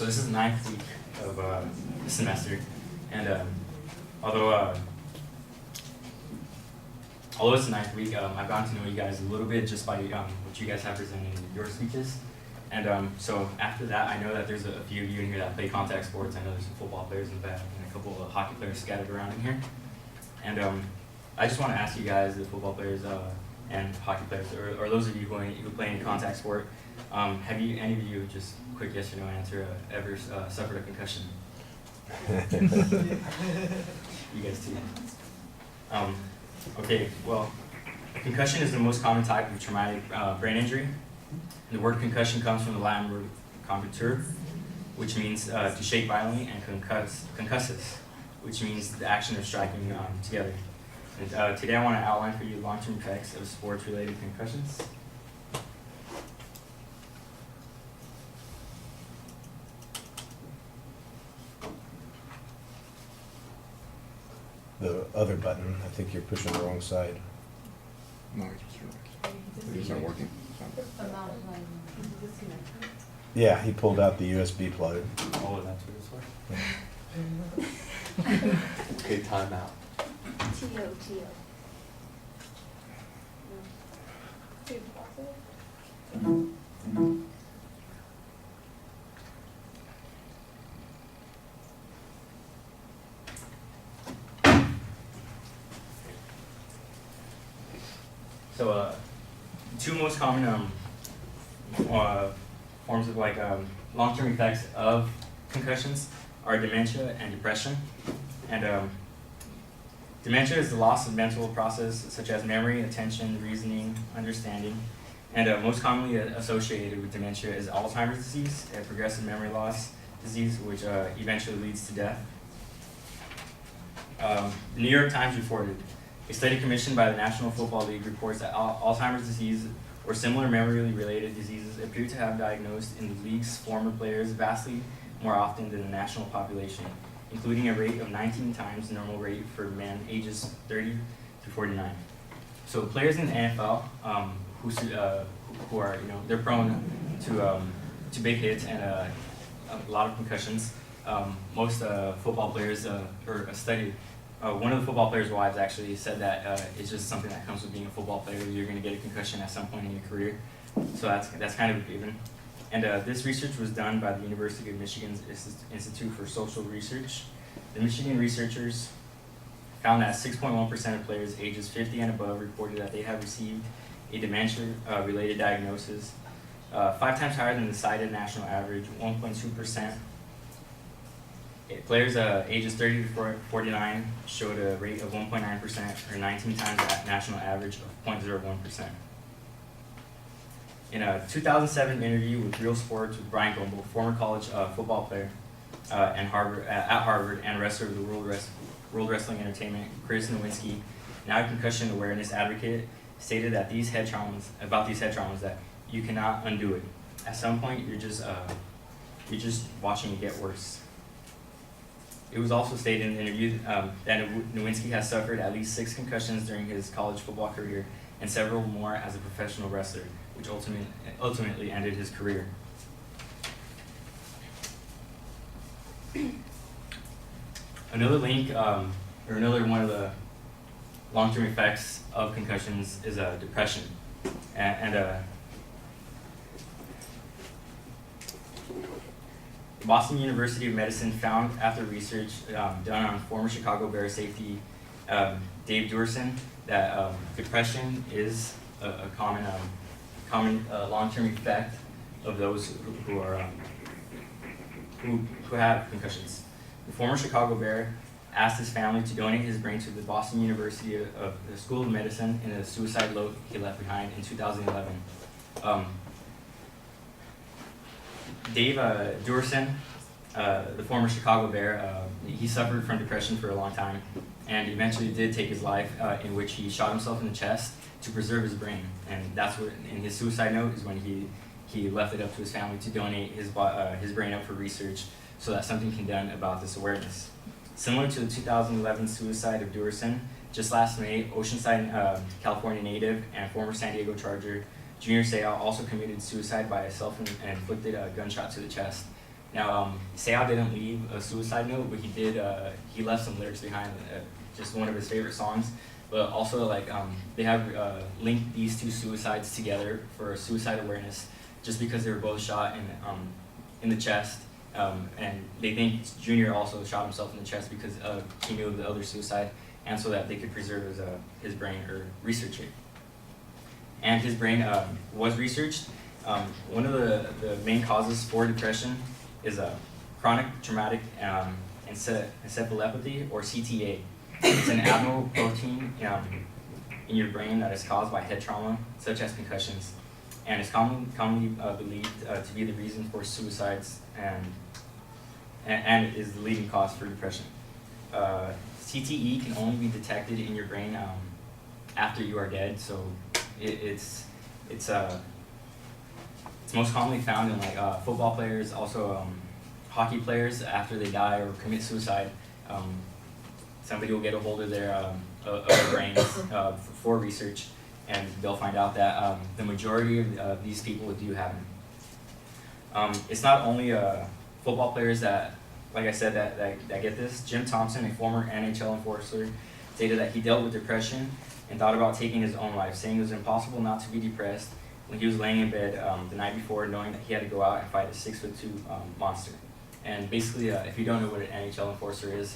So this is the 9th week of the semester, and although it's the 9th week, I've gotten to know you guys a little bit just by what you guys have presented in your speeches. And so after that, I know that there's a few of you in here that play contact sports. I know there's some football players in the back and a couple of hockey players scattered around in here. And I just want to ask you guys, the football players and hockey players, or those of you who play any contact sport, have you, any of you, just quick yes or no answer, ever suffered a concussion? You guys too. Okay, well, concussion is the most common type of traumatic brain injury. The word concussion comes from the Latin word concuttere, which means to shake violently, and concussus, which means the action of striking together. And today I want to outline for you long-term effects of sports-related concussions. The other button, I think you're pushing the wrong side. No, it's not working. Yeah, he pulled out the USB plug. Oh, that's what it's for? Okay, time out. T-O. So, two most common forms of long-term effects of concussions are dementia and depression. And dementia is the loss of mental process such as memory, attention, reasoning, understanding. And most commonly associated with dementia is Alzheimer's disease, a progressive memory loss disease, which eventually leads to death. The New York Times reported, a study commissioned by the National Football League reports that Alzheimer's disease or similar memory-related diseases appear to have diagnosed in the league's former players vastly more often than the national population, including a rate of 19 times the normal rate for men ages 30 to 49. So players in the NFL who are, they're prone to big hits and a lot of concussions. Most football players, or a study, one of the football players' wives actually said that it's just something that comes with being a football player. You're going to get a concussion at some point in your career. So that's kind of a given. And this research was done by the University of Michigan's Institute for Social Research. The Michigan researchers found that 6.1% of players ages 50 and above reported that they have received a dementia-related diagnosis, 5 times higher than the cited national average, 1.2%. Players ages 30 to 49 showed a rate of 1.9%, or 19 times that national average of 0.01%. In a 2007 interview with Real Sports with Brian Gumbel, former college football player at Harvard and wrestler of the World Wrestling Entertainment, Chris Nowinski, now a concussion awareness advocate, stated that these head traumas that you cannot undo it. At some point, you're just watching it get worse. It was also stated in the interview that Nowinski has suffered at least 6 concussions during his college football career and several more as a professional wrestler, which ultimately ended his career. Another link, or another one of the long-term effects of concussions is depression. Boston University of Medicine found, after research done on former Chicago Bears safety Dave Duerson, that depression is a common long-term effect of those who have concussions. The former Chicago Bear asked his family to donate his brain to the Boston University of the School of Medicine in a suicide note he left behind in 2011. Dave Duerson, the former Chicago Bear, he suffered from depression for a long time and eventually did take his life, in which he shot himself in the chest to preserve his brain. And that's what, in his suicide note, is when he left it up to his family to donate his brain up for research so that something can be done about this awareness. Similar to the 2011 suicide of Duerson, just last May, Oceanside, California native and former San Diego Charger Junior Seau also committed suicide by a self-inflicted gunshot to the chest. Now, Seau didn't leave a suicide note, but he did. He left some lyrics behind, just one of his favorite songs. But also, like, they have linked these two suicides together for suicide awareness, just because they were both shot in the chest, and they think Junior also shot himself in the chest because he knew of the other suicide, and so that they could preserve his brain or research it. And his brain was researched. One of the main causes for depression is chronic traumatic encephalopathy, or CTA. It's an abnormal protein in your brain that is caused by head trauma, such as concussions, and is commonly believed to be the reason for suicides and is the leading cause for depression. CTE can only be detected in your brain after you are dead, so it's most commonly found in like football players, also hockey players after they die or commit suicide. Somebody will get a hold of their brains for research, and they'll find out that the majority of these people do have it. It's not only football players that, like I said, that get this. Jim Thompson, a former NHL enforcer, stated that he dealt with depression and thought about taking his own life, saying it was impossible not to be depressed when he was laying in bed the night before, knowing that he had to go out and fight a 6'2" monster. And basically, if you don't know what an NHL enforcer is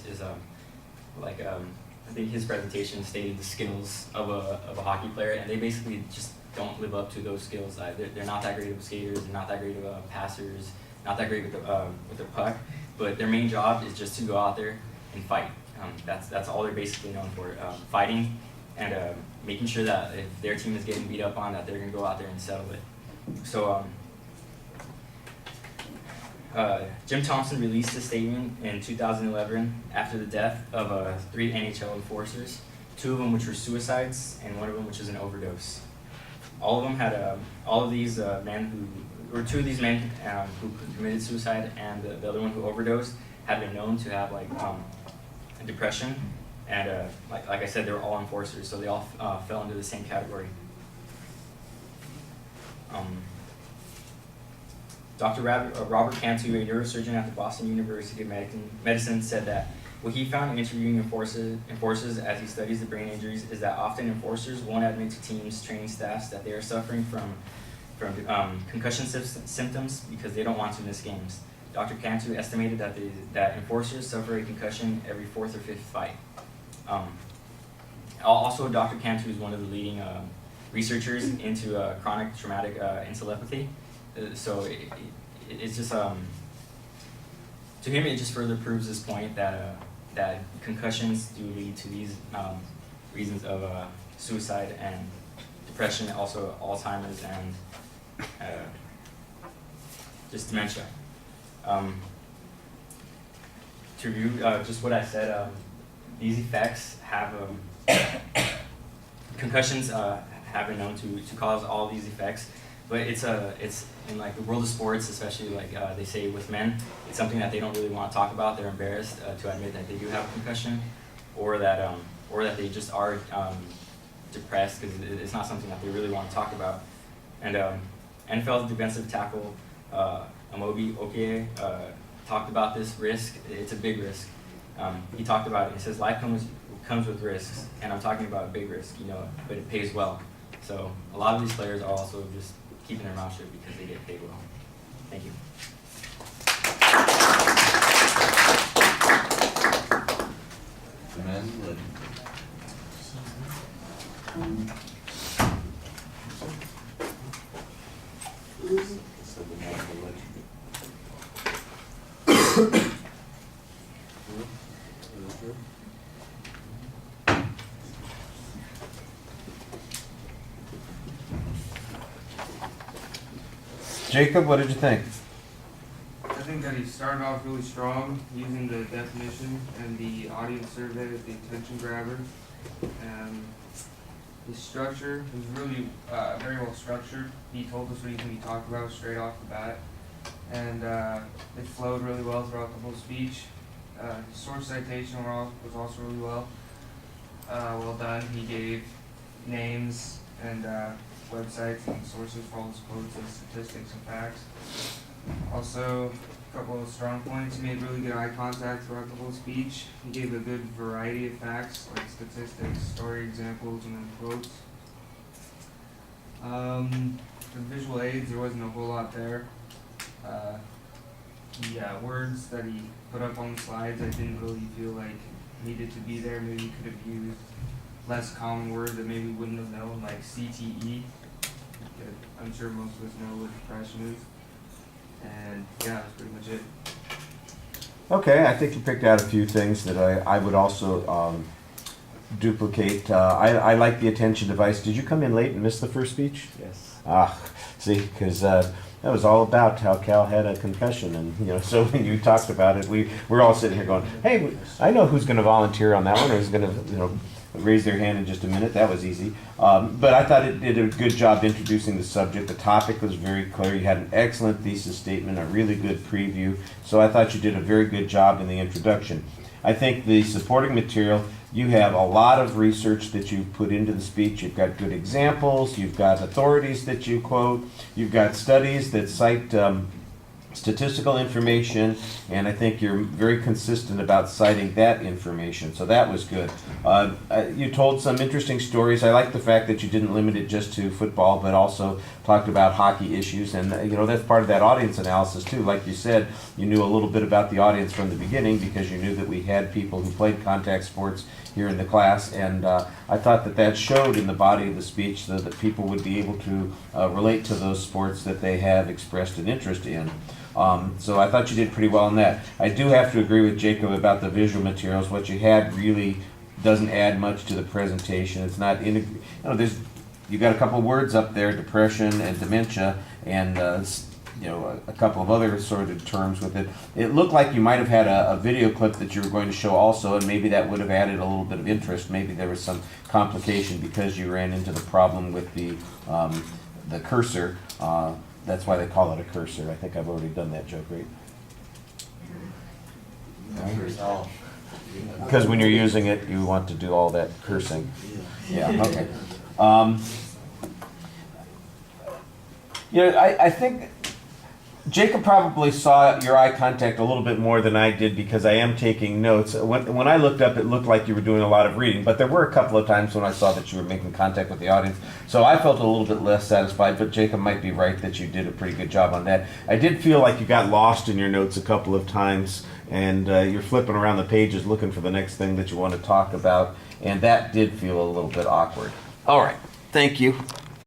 I think his presentation stated the skills of a hockey player, and they basically just don't live up to those skills. They're not that great of skaters, they're not that great of passers, not that great with the puck, but their main job is just to go out there and fight. That's all they're basically known for, fighting and making sure that if their team is getting beat up on, that they're going to go out there and settle it. So Jim Thompson released a statement in 2011 after the death of 3 NHL enforcers, 2 of them which were suicides and 1 of them which was an overdose. All of them had, all of these men who, or 2 of these men who committed suicide and the other one who overdosed had been known to have like depression, and like I said, they were all enforcers, so they all fell into the same category. Dr. Robert Cantu, a neurosurgeon at the Boston University of Medicine, said that what he found in interviewing enforcers as he studies the brain injuries is that often enforcers won't admit to teams, training staffs that they are suffering from concussion symptoms because they don't want to miss games. Dr. Cantu estimated that enforcers suffer a concussion every 4th or 5th fight. Also, Dr. Cantu is one of the leading researchers into chronic traumatic encephalopathy. So it's just to him it just further proves this point that that concussions do lead to these reasons of suicide and depression, also Alzheimer's and just dementia. To review just what I said, these effects have concussions have been known to cause all these effects. But it's in like the world of sports, especially like they say with men, it's something that they don't really want to talk about. They're embarrassed to admit that they do have a concussion, or that they just are depressed because it's not something that they really want to talk about. And NFL's defensive tackle Amobi Okie talked about this risk. It's a big risk. He talked about it. He says life comes with risks, and I'm talking about a big risk, but it pays well. So a lot of these players are also just keeping their mouth shut because they get paid well. Thank you. The men, legend. So the man, the legend. Jacob, what did you think? I think that he started off really strong, using the definition and the audience survey as the attention grabber. His structure was really very well structured. He told us what he could talk about straight off the bat, and it flowed really well throughout the whole speech. His source citation was also really well done. He gave names and websites and sources for all his quotes and statistics and facts. Also, couple of strong points. He made really good eye contact throughout the whole speech. He gave a good variety of facts, like statistics, story examples, and then quotes. For visual aids, there wasn't a whole lot there. The words that he put up on the slides, I didn't really feel like needed to be there. Maybe he could have used less common words that maybe we wouldn't have known, like CTE. That I'm sure most of us know what depression is. And yeah, that's pretty much it. Okay, I think you picked out a few things that I would also duplicate. I like the attention device. Did you come in late and miss the first speech? Yes. See, because that was all about how Cal had a concussion, and so when you talked about it, we're all sitting here going, "Hey, I know who's going to volunteer on that one, or who's going to raise their hand in just a minute." That was easy. But I thought it did a good job introducing the subject. The topic was very clear. You had an excellent thesis statement, a really good preview. So I thought you did a very good job in the introduction. I think the supporting material, you have a lot of research that you put into the speech. You've got good examples. You've got authorities that you quote. You've got studies that cite statistical information, and I think you're very consistent about citing that information, so that was good. You told some interesting stories. I like the fact that you didn't limit it just to football, but also talked about hockey issues, and that's part of that audience analysis too. Like you said, you knew a little bit about the audience from the beginning because you knew that we had people who played contact sports here in the class, and I thought that showed in the body of the speech so that people would be able to relate to those sports that they have expressed an interest in. So I thought you did pretty well in that. I do have to agree with Jacob about the visual materials. What you had really doesn't add much to the presentation. It's not you got a couple of words up there, depression and dementia, and a couple of other assorted terms with it. It looked like you might have had a video clip that you were going to show also, and maybe that would have added a little bit of interest. Maybe there was some complication because you ran into the problem with the cursor. That's why they call it a cursor. I think I've already done that joke, right? Because when you're using it, you want to do all that cursing. Yeah, okay. I think Jacob probably saw your eye contact a little bit more than I did because I am taking notes. When I looked up, it looked like you were doing a lot of reading, but there were a couple of times when I saw that you were making contact with the audience. So I felt a little bit less satisfied, but Jacob might be right that you did a pretty good job on that. I did feel like you got lost in your notes a couple of times, and you're flipping around the pages looking for the next thing that you want to talk about, and that did feel a little bit awkward. All right, thank you.